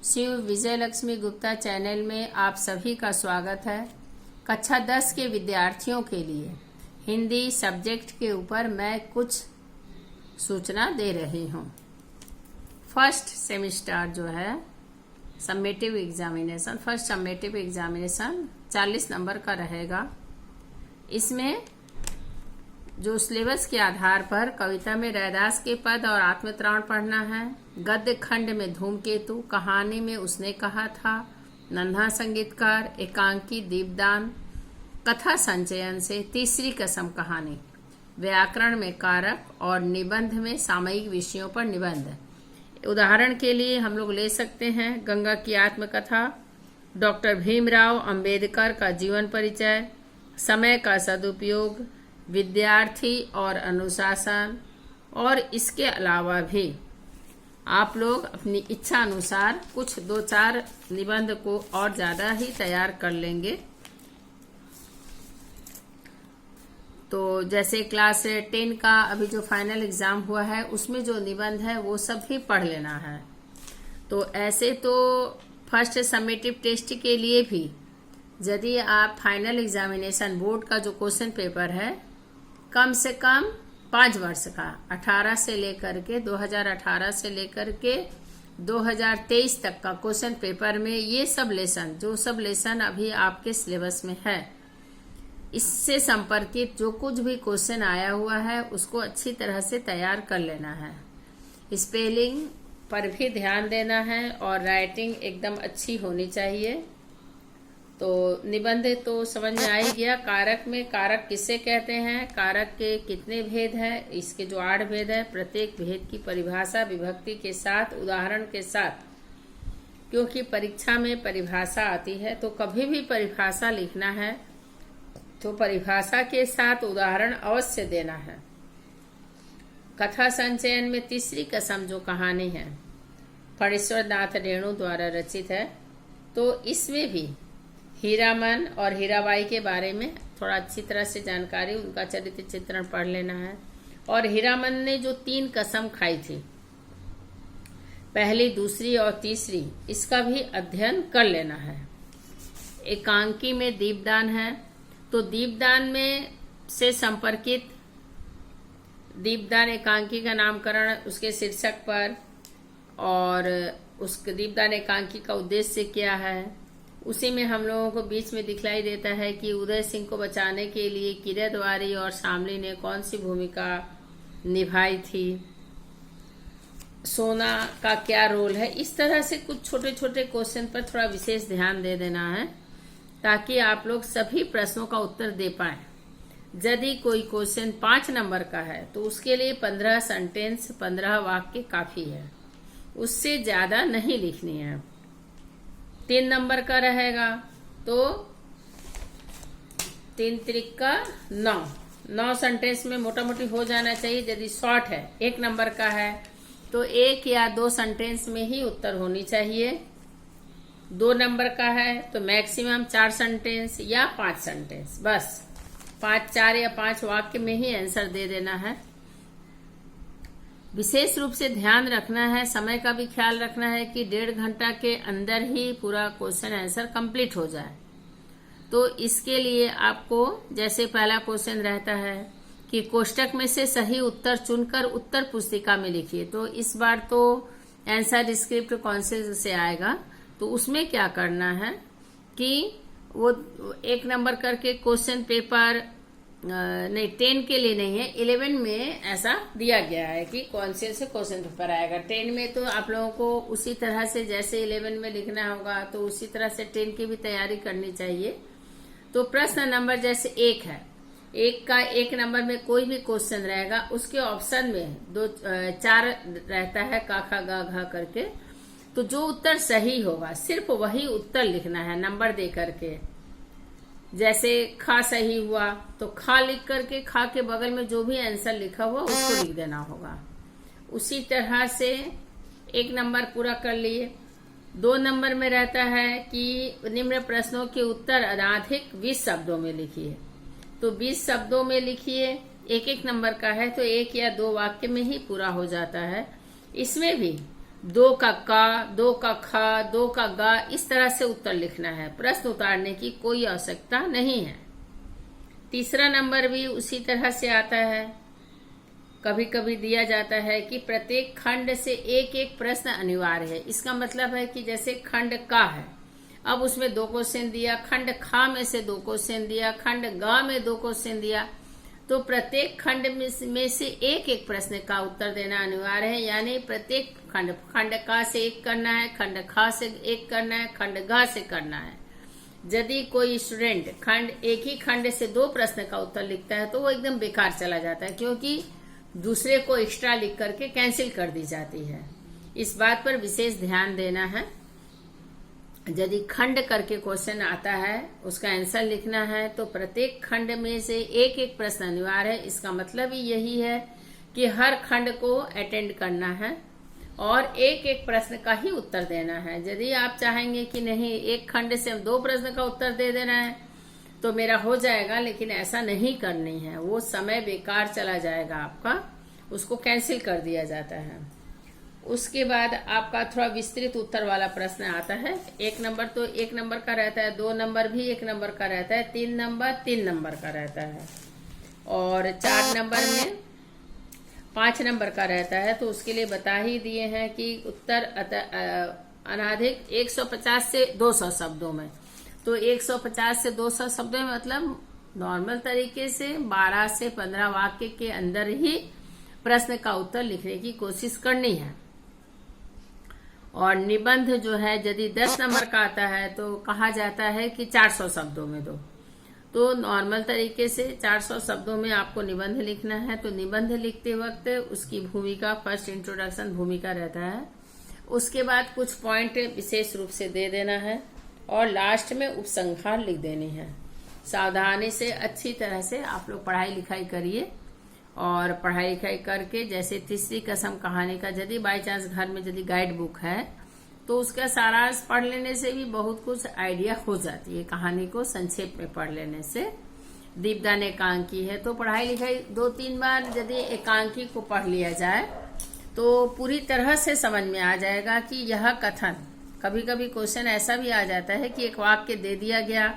शिव विजय Lakshmi Gupta channel में आप सभी का स्वागत है। कक्षा 10 के विद्यार्थियों के लिए हिंदी सब्जेक्ट के ऊपर मैं कुछ सूचना दे रही हूँ। फर्स्ट सेमिस्टर जो है summative examination, first summative examination 40 number का रहेगा। इसमें जो सिलेबस के आधार पर कविता में रैदास के पद और आत्मत्राण पढ़ना है, गद्य खंड में धूमकेतु, कहानी में उसने कहा था, नन्हा संगीतकार, एकांकी, दीपदान, कथा संचयन से तीसरी कसम कहानी, व्याकरण में कारक और निबंध में सामयिक विषयों पर निबंध। उदाहरण के लिए हम लोग ले सकते हैं गंगा की आत्मकथा, डॉक्टर भीमराव अंबेडकर का जीवन परिचय, समय का सदुपयोग, विद्यार्थी और अनुशासन। और इसके अलावा भी आप लोग अपनी इच्छा अनुसार कुछ 2-4 निबंध को और ज्यादा ही तैयार कर लेंगे। तो जैसे क्लास 10 का अभी जो फाइनल एग्जाम हुआ है उसमें जो निबंध है वो सब भी पढ़ लेना है। तो ऐसे तो फर्स्ट समेटिव टेस्ट के लिए भी यदि आप फाइनल एग्जामिनेशन बोर्ड का जो क्वेश्चन पेपर है कम से कम 5 वर्ष का 2018 से लेकर के 2023 तक का क्वेश्चन पेपर में ये सब लेसन अभी आपके सिलेबस में है, इससे संपर्कित जो कुछ भी क्वेश्चन आया हुआ है उसको अच्छी तरह से तैयार कर लेना है। स्पेलिंग पर भी ध्यान देना है और राइटिंग एकदम अच्छी होनी चाहिए। तो निबंध तो समझ में आ ही गया। कारक में कारक किसे कहते हैं, कारक के कितने भेद हैं, इसके जो 8 भेद है, प्रत्येक भेद की परिभाषा विभक्ति के साथ उदाहरण के साथ, क्योंकि परीक्षा में परिभाषा आती है तो कभी भी परिभाषा लिखना है तो परिभाषा के साथ उदाहरण अवश्य देना है। कथा संचयन में तीसरी कसम जो कहानी है फणीश्वर नाथ रेणु द्वारा रचित है, तो इसमें भी हीरामन और हीराबाई के बारे में थोड़ा अच्छी तरह से जानकारी, उनका चरित्र चित्रण पढ़ लेना है। और हीरामन ने जो 3 कसम खाई थी, पहली, दूसरी और तीसरी, इसका भी अध्ययन कर लेना है। एकांकी में दीपदान है, तो दीपदान में से संपर्कित दीपदान एकांकी का नामकरण उसके शीर्षक पर और उस दीपदान एकांकी का उद्देश्य क्या है, उसी में हम लोगों को बीच में दिखलाई देता है कि उदय सिंह को बचाने के लिए किरदवारी और शामली ने कौन सी भूमिका निभाई थी, सोना का क्या रोल है। इस तरह से कुछ छोटे छोटे क्वेश्चन पर थोड़ा विशेष ध्यान दे देना है ताकि आप लोग सभी प्रश्नों का उत्तर दे पाए। यदि कोई क्वेश्चन 5 नंबर का है तो उसके लिए 15 सेंटेंस 15 वाक्य काफी है, उससे ज्यादा नहीं लिखनी है। 3 नंबर का रहेगा तो 3 त्रिका 9 सेंटेंस में मोटा मोटी हो जाना चाहिए। यदि शॉर्ट है 1 नंबर का है तो 1 या 2 सेंटेंस में ही उत्तर होनी चाहिए। 2 नंबर का है तो मैक्सिमम 4 सेंटेंस या 5 सेंटेंस, बस 4 या 5 वाक्य में ही आंसर दे देना है। विशेष रूप से ध्यान रखना है, समय का भी ख्याल रखना है कि 1.5 घंटा के अंदर ही पूरा क्वेश्चन आंसर कंप्लीट हो जाए। तो इसके लिए आपको जैसे पहला क्वेश्चन रहता है कि कोष्टक में से सही उत्तर चुनकर उत्तर पुस्तिका में लिखिए। तो इस बार तो आंसर स्क्रिप्ट कौन से आएगा, तो उसमें क्या करना है कि वो 1 नंबर करके क्वेश्चन पेपर नहीं 10 के लिए नहीं है, 11 में ऐसा दिया गया है कि कौन से क्वेश्चन पेपर आएगा। 10 में तो आप लोगों को उसी तरह से जैसे 11 में लिखना होगा तो उसी तरह से 10 की भी तैयारी करनी चाहिए। तो प्रश्न नंबर जैसे 1 है, 1 का 1 नंबर में कोई भी क्वेश्चन रहेगा उसके ऑप्शन में 4 रहता है का खा गा घा करके, तो जो उत्तर सही होगा सिर्फ वही उत्तर लिखना है नंबर दे करके। जैसे खा सही हुआ तो खा लिख करके खा के बगल में जो भी आंसर लिखा हुआ उसको लिख देना होगा। उसी तरह से 1 नंबर पूरा कर लिए। 2 नंबर में रहता है कि निम्न प्रश्नों के उत्तर अनाधिक 20 शब्दों में लिखिए। तो 20 शब्दों में लिखिए। 1 नंबर का है तो 1 या 2 वाक्य में ही पूरा हो जाता है। इसमें भी दो का का, दो का खा, दो का गा, इस तरह से उत्तर लिखना है। प्रश्न उतारने की कोई आवश्यकता नहीं है। तीसरा नंबर भी उसी तरह से आता है। कभी कभी दिया जाता है कि प्रत्येक खंड से एक एक प्रश्न अनिवार्य है। इसका मतलब है कि जैसे खंड का है, अब उसमें 2 क्वेश्चन दिया, खंड खा में से 2 क्वेश्चन दिया, खंड गा में 2 क्वेश्चन दिया, तो प्रत्येक खंड में से एक एक प्रश्न का उत्तर देना अनिवार्य है। यानी प्रत्येक खंड का से 1 करना है, खंड खा से 1 करना है, खंड गा से करना है। यदि कोई स्टूडेंट एक ही खंड से 2 प्रश्न का उत्तर लिखता है तो वो एकदम बेकार चला जाता है, क्योंकि दूसरे को एक्स्ट्रा लिख करके कैंसिल कर दी जाती है। इस बात पर विशेष ध्यान देना है। यदि खंड करके क्वेश्चन आता है, उसका आंसर लिखना है, तो प्रत्येक खंड में से एक एक प्रश्न अनिवार्य है। इसका मतलब ही यही है कि हर खंड को अटेंड करना है और एक एक प्रश्न का ही उत्तर देना है। यदि आप चाहेंगे कि नहीं एक खंड से 2 प्रश्न का उत्तर दे देना है तो मेरा हो जाएगा, लेकिन ऐसा नहीं करनी है, वो समय बेकार चला जाएगा आपका, उसको कैंसिल कर दिया जाता है। उसके बाद आपका थोड़ा विस्तृत उत्तर वाला प्रश्न आता है। 1 नंबर तो 1 नंबर का रहता है, 2 नंबर भी 1 नंबर का रहता है, 3 नंबर 3 नंबर का रहता है और 4 नंबर में 5 नंबर का रहता है। तो उसके लिए बता ही दिए हैं कि उत्तर अनाधिक 150 से 200 शब्दों में। तो 150 से 200 शब्दों में मतलब नॉर्मल तरीके से 12 से 15 वाक्य के अंदर ही प्रश्न का उत्तर लिखने की कोशिश करनी है। और निबंध जो है यदि 10 नंबर का आता है तो कहा जाता है कि 400 शब्दों में दो। तो नॉर्मल तरीके से 400 शब्दों में आपको निबंध लिखना है। तो निबंध लिखते वक्त उसकी भूमिका, फर्स्ट इंट्रोडक्शन भूमिका रहता है, उसके बाद कुछ पॉइंट विशेष रूप से दे देना है और लास्ट में उपसंहार लिख देनी है। सावधानी से अच्छी तरह से आप लोग पढ़ाई लिखाई करिए और पढ़ाई लिखाई करके जैसे तीसरी कसम कहानी का यदि बाई चांस घर में यदि गाइड बुक है तो उसका सारांश पढ़ लेने से भी बहुत कुछ आइडिया हो जाती है। कहानी को संक्षेप में पढ़ लेने से। दीपदान एकांकी है तो पढ़ाई लिखाई 2-3 बार यदि एकांकी को पढ़ लिया जाए तो पूरी तरह से समझ में आ जाएगा कि यह कथन, कभी कभी क्वेश्चन ऐसा भी आ जाता है कि एक वाक्य दे दिया गया,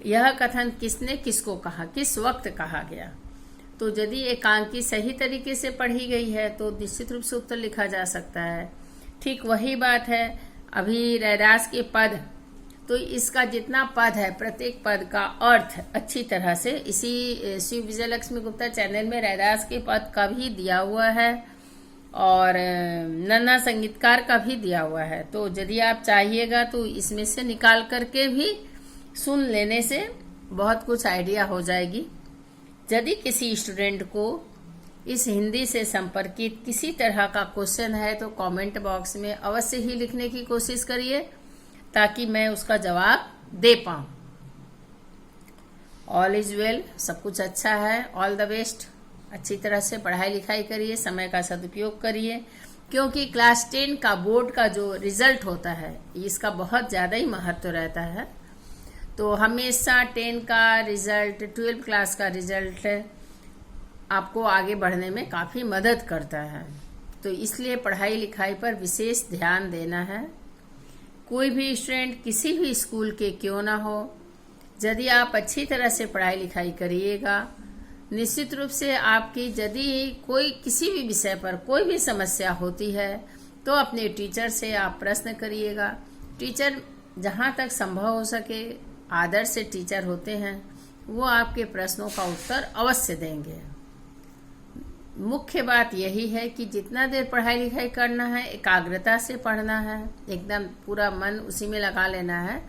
यह कथन किसने किसको कहा, किस वक्त कहा गया। तो यदि एकांकी सही तरीके से पढ़ी गई है तो निश्चित रूप से उत्तर लिखा जा सकता है। ठीक वही बात है अभी रैदास के पद, तो इसका जितना पद है प्रत्येक पद का अर्थ अच्छी तरह से इसी शिव विजय लक्ष्मी गुप्ता चैनल में रैदास के पद का भी दिया हुआ है और नन्ना संगीतकार का भी दिया हुआ है। तो यदि आप चाहिएगा तो इसमें से निकाल करके भी सुन लेने से बहुत कुछ आइडिया हो जाएगी। यदि किसी स्टूडेंट को इस हिंदी से संपर्कित किसी तरह का क्वेश्चन है तो कमेंट बॉक्स में अवश्य ही लिखने की कोशिश करिए ताकि मैं उसका जवाब दे पाऊं। ऑल इज वेल, सब कुछ अच्छा है, ऑल द बेस्ट। अच्छी तरह से पढ़ाई लिखाई करिए, समय का सदुपयोग करिए, क्योंकि क्लास 10 का बोर्ड का जो रिजल्ट होता है इसका बहुत ज्यादा ही महत्व रहता है। तो हमेशा 10 का रिजल्ट, 12 क्लास का रिजल्ट आपको आगे बढ़ने में काफी मदद करता है। तो इसलिए पढ़ाई लिखाई पर विशेष ध्यान देना है। कोई भी स्टूडेंट किसी भी स्कूल के क्यों ना हो, यदि आप अच्छी तरह से पढ़ाई लिखाई करिएगा, निश्चित रूप से आपकी यदि कोई किसी भी विषय पर कोई भी समस्या होती है तो अपने टीचर से आप प्रश्न करिएगा। टीचर जहां तक संभव हो सके, आदर्श से टीचर होते हैं, वो आपके प्रश्नों का उत्तर अवश्य देंगे। मुख्य बात यही है कि जितना देर पढ़ाई लिखाई करना है एकाग्रता से पढ़ना है, एकदम पूरा मन उसी में लगा लेना है।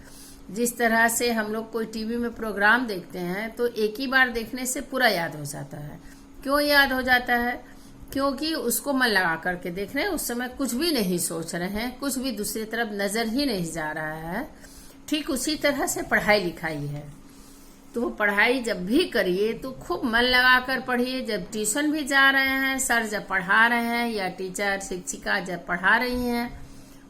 जिस तरह से हम लोग कोई टीवी में प्रोग्राम देखते हैं तो एक ही बार देखने से पूरा याद हो जाता है। क्यों याद हो जाता है? क्योंकि उसको मन लगा करके देख रहे हैं, उस समय कुछ भी नहीं सोच रहे हैं, कुछ भी दूसरी तरफ नजर ही नहीं जा रहा है। ठीक उसी तरह से पढ़ाई लिखाई है। तो पढ़ाई जब भी करिए तो खूब मन लगा कर पढ़िए। जब ट्यूशन भी जा रहे हैं, सर जब पढ़ा रहे हैं या टीचर शिक्षिका जब पढ़ा रही हैं,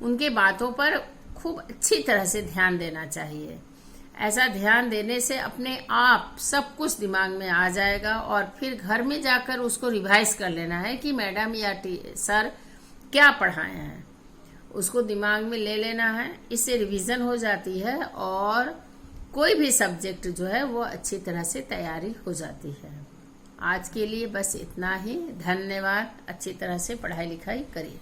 उनके बातों पर खूब अच्छी तरह से ध्यान देना चाहिए। ऐसा ध्यान देने से अपने आप सब कुछ दिमाग में आ जाएगा और फिर घर में जाकर उसको रिवाइज कर लेना है कि मैडम या सर क्या पढ़ाए हैं। उसको दिमाग में ले लेना है, इससे रिवीजन हो जाती है और कोई भी सब्जेक्ट जो है वो अच्छी तरह से तैयारी हो जाती है। आज के लिए बस इतना ही। धन्यवाद। अच्छी तरह से पढ़ाई लिखाई करिए।